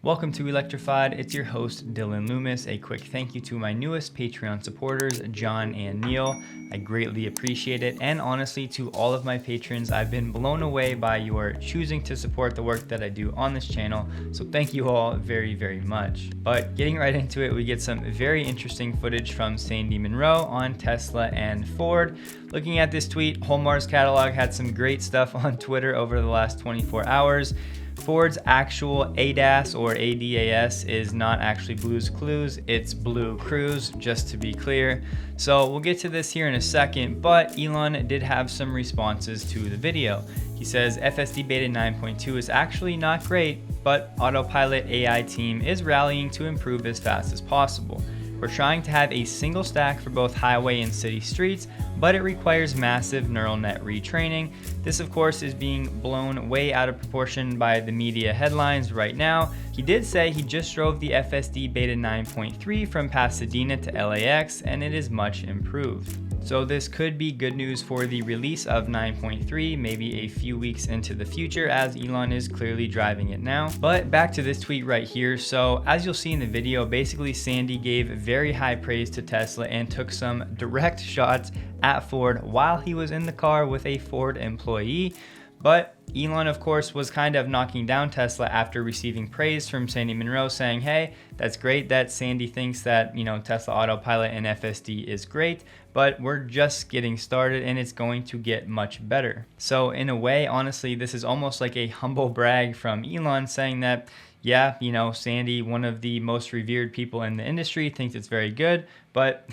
Welcome to Electrified. It's your host, Dylan Loomis. A quick thank you to my newest Patreon supporters, John and Neil. I greatly appreciate it. And honestly, to all of my patrons, I've been blown away by your choosing to support the work that I do on this channel. So thank you all very, very much. But getting right into it, we get some very interesting footage from Sandy Munro on Tesla and Ford. Looking at this tweet, Holmar's catalog had some great stuff on Twitter over the last 24 hours. Ford's actual ADAS or ADAS is not actually Blue's Clues, it's Blue Cruise, just to be clear. So we'll get to this here in a second, but Elon did have some responses to the video. He says FSD Beta 9.2 is actually not great, but Autopilot AI team is rallying to improve as fast as possible. We're trying to have a single stack for both highway and city streets, but it requires massive neural net retraining. This, of course, is being blown way out of proportion by the media headlines right now. He did say he just drove the FSD Beta 9.3 from Pasadena to LAX, and it is much improved. So this could be good news for the release of 9.3, maybe a few weeks into the future, as Elon is clearly driving it now. But back to this tweet right here. So as you'll see in the video, basically Sandy gave very high praise to Tesla and took some direct shots at Ford while he was in the car with a Ford employee. But Elon, of course, was kind of knocking down Tesla after receiving praise from Sandy Munro, saying, hey, that's great that Sandy thinks that, Tesla Autopilot and FSD is great, but we're just getting started and it's going to get much better. So in a way, honestly, this is almost like a humble brag from Elon saying that, yeah, Sandy, one of the most revered people in the industry, thinks it's very good, but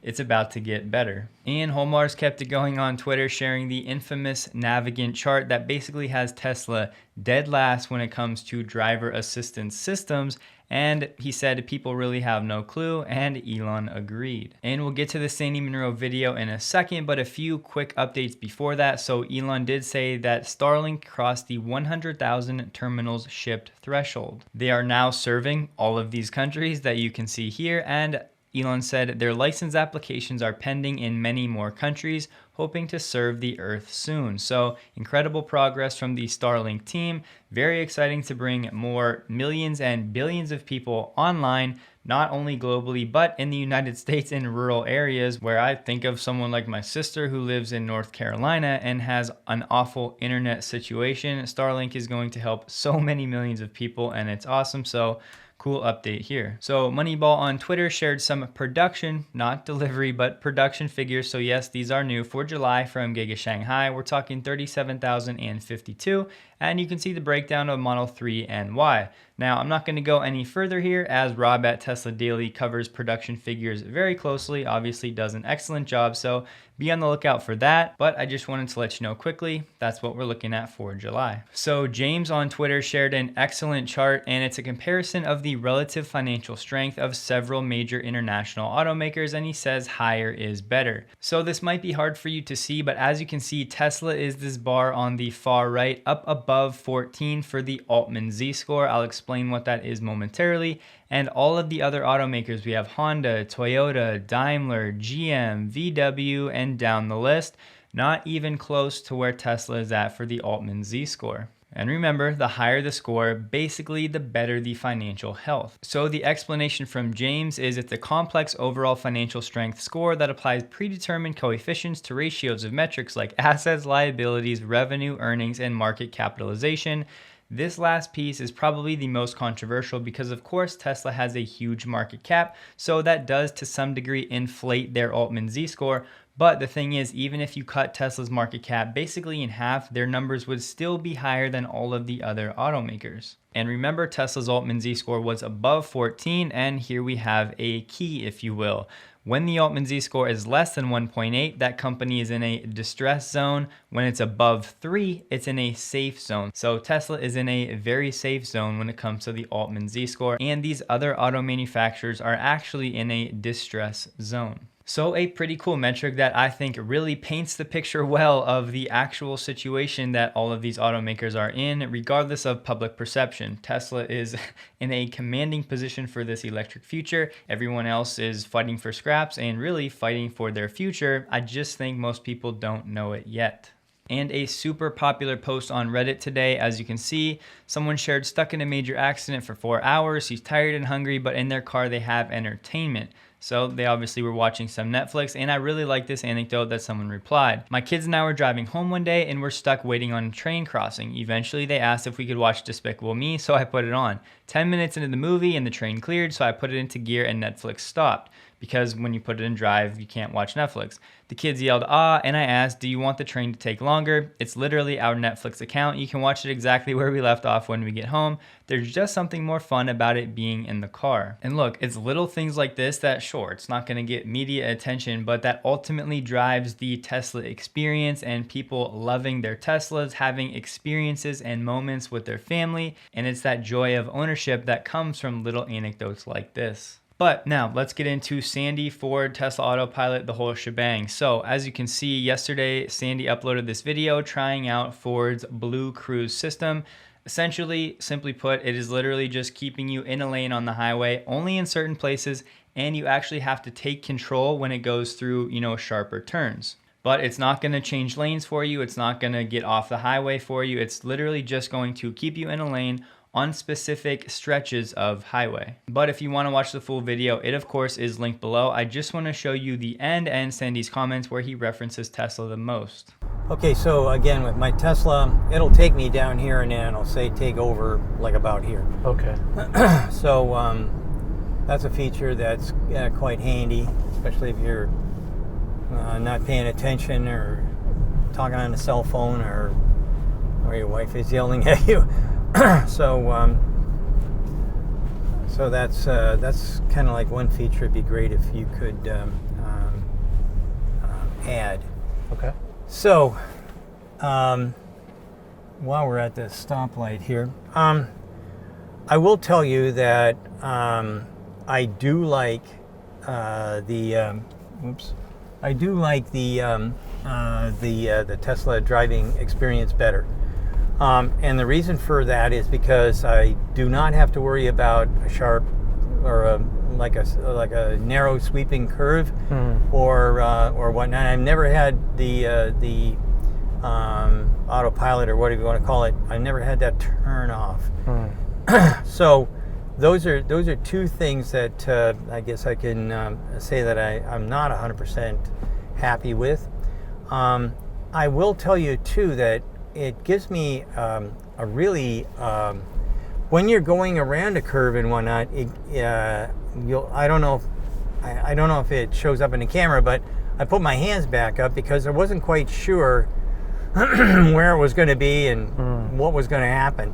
it's about to get better. And Holmar's kept it going on Twitter, sharing the infamous Navigant chart that basically has Tesla dead last when it comes to driver assistance systems. And he said people really have no clue, and Elon agreed. And we'll get to the Sandy Munro video in a second, but a few quick updates before that. So Elon did say that Starlink crossed the 100,000 terminals shipped threshold. They are now serving all of these countries that you can see here, and Elon said their license applications are pending in many more countries, hoping to serve the Earth soon. So incredible progress from the Starlink team. Very exciting to bring more millions and billions of people online, not only globally, but in the United States in rural areas where I think of someone like my sister who lives in North Carolina and has an awful internet situation. Starlink is going to help so many millions of people, and it's awesome. So cool update here. So Moneyball on Twitter shared some production, not delivery, but production figures. So yes, these are new for July from Giga Shanghai. We're talking 37,052, and you can see the breakdown of Model 3 and Y. Now, I'm not going to go any further here, as Rob at Tesla Daily covers production figures very closely, obviously does an excellent job, so be on the lookout for that. But I just wanted to let you know quickly, that's what we're looking at for July. So James on Twitter shared an excellent chart, and it's a comparison of the relative financial strength of several major international automakers, and he says higher is better. So this might be hard for you to see, but as you can see, Tesla is this bar on the far right, up above 14 for the Altman Z-score. I'll explain what that is momentarily. And all of the other automakers, we have Honda, Toyota, Daimler, GM, VW, and down the list, not even close to where Tesla is at for the Altman Z-score. And remember, the higher the score, basically the better the financial health. So the explanation from James is it's a complex overall financial strength score that applies predetermined coefficients to ratios of metrics like assets, liabilities, revenue, earnings, and market capitalization. This last piece is probably the most controversial because, of course, Tesla has a huge market cap, so that does to some degree inflate their Altman Z-score. But the thing is, even if you cut Tesla's market cap basically in half, their numbers would still be higher than all of the other automakers. And remember, Tesla's Altman Z-score was above 14, and here we have a key, if you will. When the Altman Z-score is less than 1.8, that company is in a distress zone. When it's above 3, it's in a safe zone. So Tesla is in a very safe zone when it comes to the Altman Z-score, and these other auto manufacturers are actually in a distress zone. So a pretty cool metric that I think really paints the picture well of the actual situation that all of these automakers are in, regardless of public perception. Tesla is in a commanding position for this electric future. Everyone else is fighting for scraps and really fighting for their future. I just think most people don't know it yet. And a super popular post on Reddit today, as you can see, someone shared stuck in a major accident for 4 hours. He's tired and hungry, but in their car they have entertainment. So they obviously were watching some Netflix, and I really like this anecdote that someone replied. My kids and I were driving home one day and we're stuck waiting on a train crossing. Eventually they asked if we could watch Despicable Me, so I put it on. 10 minutes into the movie and the train cleared, so I put it into gear and Netflix stopped. Because when you put it in drive, you can't watch Netflix. The kids yelled, "Ah," and I asked, "Do you want the train to take longer?" It's literally our Netflix account. You can watch it exactly where we left off when we get home. There's just something more fun about it being in the car. And look, it's little things like this that, sure, it's not gonna get media attention, but that ultimately drives the Tesla experience and people loving their Teslas, having experiences and moments with their family. And it's that joy of ownership that comes from little anecdotes like this. But now let's get into Sandy, Ford, Tesla Autopilot, the whole shebang. So as you can see, yesterday, Sandy uploaded this video trying out Ford's Blue Cruise system. Essentially, simply put, it is literally just keeping you in a lane on the highway, only in certain places, and you actually have to take control when it goes through, sharper turns. But it's not gonna change lanes for you. It's not gonna get off the highway for you. It's literally just going to keep you in a lane on specific stretches of highway. But if you want to watch the full video, it of course is linked below. I just want to show you the end and Sandy's comments where he references Tesla the most. Okay, so again with my Tesla, it'll take me down here and then it'll say take over like about here. Okay. So that's a feature that's quite handy, especially if you're not paying attention or talking on a cell phone or your wife is yelling at you. So that's kind of like one feature. It'd be great if you could add. Okay. So while we're at this stoplight here, I will tell you that I do like the Tesla driving experience better. And the reason for that is because I do not have to worry about a sharp or like a narrow sweeping curve or whatnot. I've never had the autopilot or whatever you want to call it. I never had that turn off. So those are two things that I guess I can say that I'm not 100% happy with. I will tell you too that it gives me a really when you're going around a curve and whatnot. I don't know if it shows up in the camera, but I put my hands back up because I wasn't quite sure where it was going to be and what was going to happen.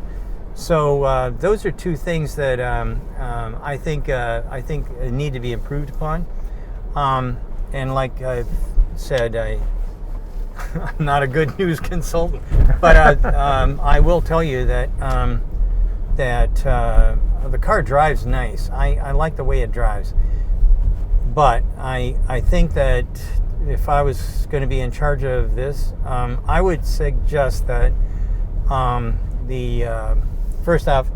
So those are two things that I think need to be improved upon. And like I've said, I'm not a good news consultant, but I will tell you that the car drives nice. I like the way it drives, but I think that if I was going to be in charge of this, I would suggest that first off,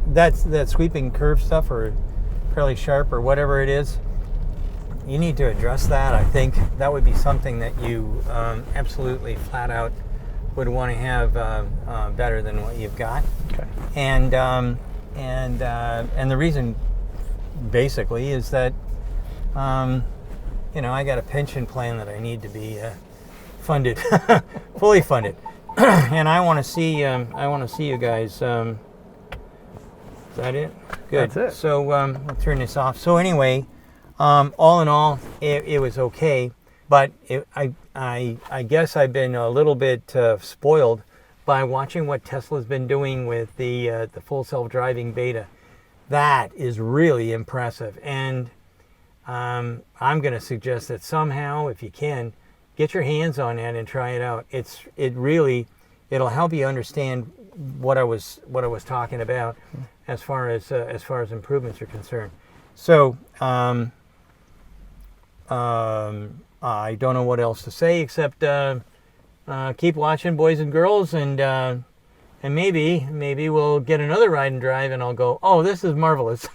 that sweeping curve stuff or fairly sharp or whatever it is, you need to address that. I think that would be something that you absolutely flat out would want to have better than what you've got. Okay. And the reason basically is that I got a pension plan that I need to be funded, fully funded, and I want to see you guys. Is that it? Good. That's it. So I'll turn this off. So anyway. All in all, it was okay, but I guess I've been a little bit spoiled by watching what Tesla's been doing with the full self-driving beta. That is really impressive, and I'm going to suggest that somehow, if you can, get your hands on that and try it out. It'll help you understand what I was talking about as far as improvements are concerned. So. I don't know what else to say except keep watching, boys and girls, and maybe we'll get another ride and drive, and I'll go, oh, this is marvelous,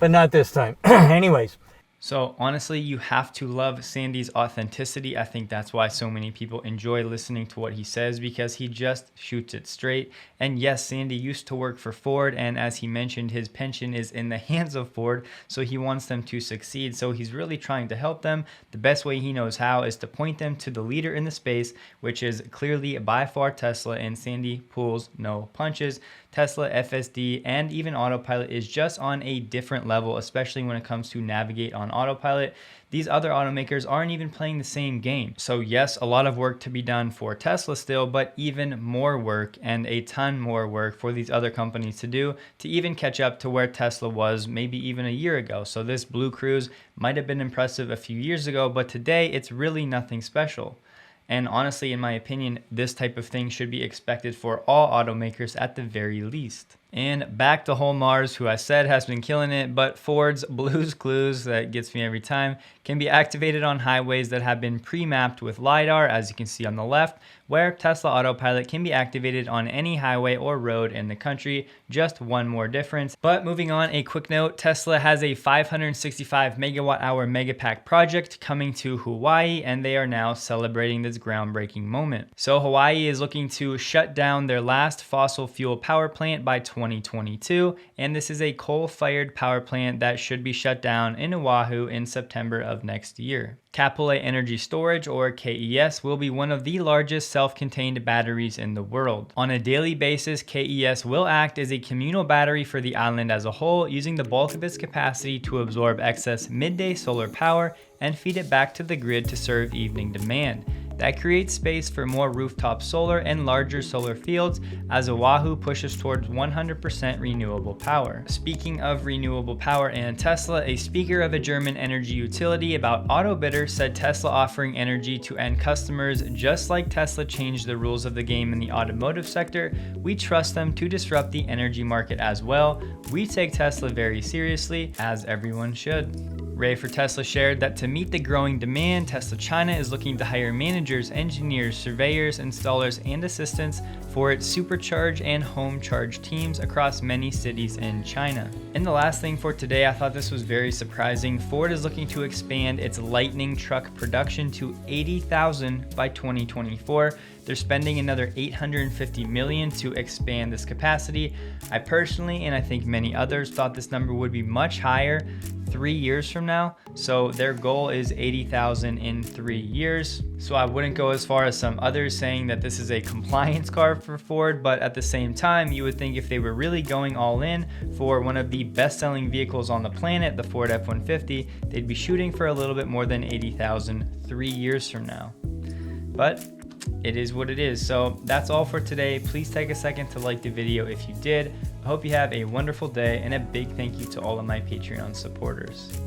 but not this time. Anyways, So honestly, you have to love Sandy's authenticity. I think that's why so many people enjoy listening to what he says, because he just shoots it straight. And yes, Sandy used to work for Ford, and as he mentioned, his pension is in the hands of Ford, so he wants them to succeed. So he's really trying to help them. The best way he knows how is to point them to the leader in the space, which is clearly by far Tesla, and Sandy pulls no punches. Tesla, FSD, and even autopilot is just on a different level, especially when it comes to navigate on autopilot. These other automakers aren't even playing the same game. So yes, a lot of work to be done for Tesla still, but even more work and a ton more work for these other companies to do to even catch up to where Tesla was maybe even a year ago. So this Blue Cruise might have been impressive a few years ago, but today it's really nothing special. And honestly, in my opinion, this type of thing should be expected for all automakers at the very least. And back to whole Mars, who I said has been killing it, but Ford's Blue's Clues, that gets me every time, can be activated on highways that have been pre-mapped with LiDAR, as you can see on the left, where Tesla Autopilot can be activated on any highway or road in the country. Just one more difference. But moving on, a quick note, Tesla has a 565 megawatt hour Megapack project coming to Hawaii, and they are now celebrating this groundbreaking moment. So Hawaii is looking to shut down their last fossil fuel power plant by 2022, and this is a coal-fired power plant that should be shut down in Oahu in September of next year. Kapolei Energy Storage, or KES, will be one of the largest self-contained batteries in the world. On a daily basis, KES will act as a communal battery for the island as a whole, using the bulk of its capacity to absorb excess midday solar power and feed it back to the grid to serve evening demand. That creates space for more rooftop solar and larger solar fields as Oahu pushes towards 100% renewable power. Speaking of renewable power and Tesla, a speaker of a German energy utility about Autobidder said Tesla offering energy to end customers just like Tesla changed the rules of the game in the automotive sector. We trust them to disrupt the energy market as well. We take Tesla very seriously, as everyone should. Ray for Tesla shared that to meet the growing demand, Tesla China is looking to hire managers, engineers, surveyors, installers, and assistants for its supercharge and home charge teams across many cities in China. And the last thing for today, I thought this was very surprising. Ford is looking to expand its Lightning truck production to 80,000 by 2024. They're spending another $850 million to expand this capacity. I personally, and I think many others, thought this number would be much higher 3 years from now. So their goal is 80,000 in 3 years. So I wouldn't go as far as some others saying that this is a compliance car for Ford, but at the same time, you would think if they were really going all in for one of the best-selling vehicles on the planet, the Ford F-150, they'd be shooting for a little bit more than 80,000 3 years from now. But it is what it is. So that's all for today. Please take a second to like the video if you did. I hope you have a wonderful day, and a big thank you to all of my Patreon supporters.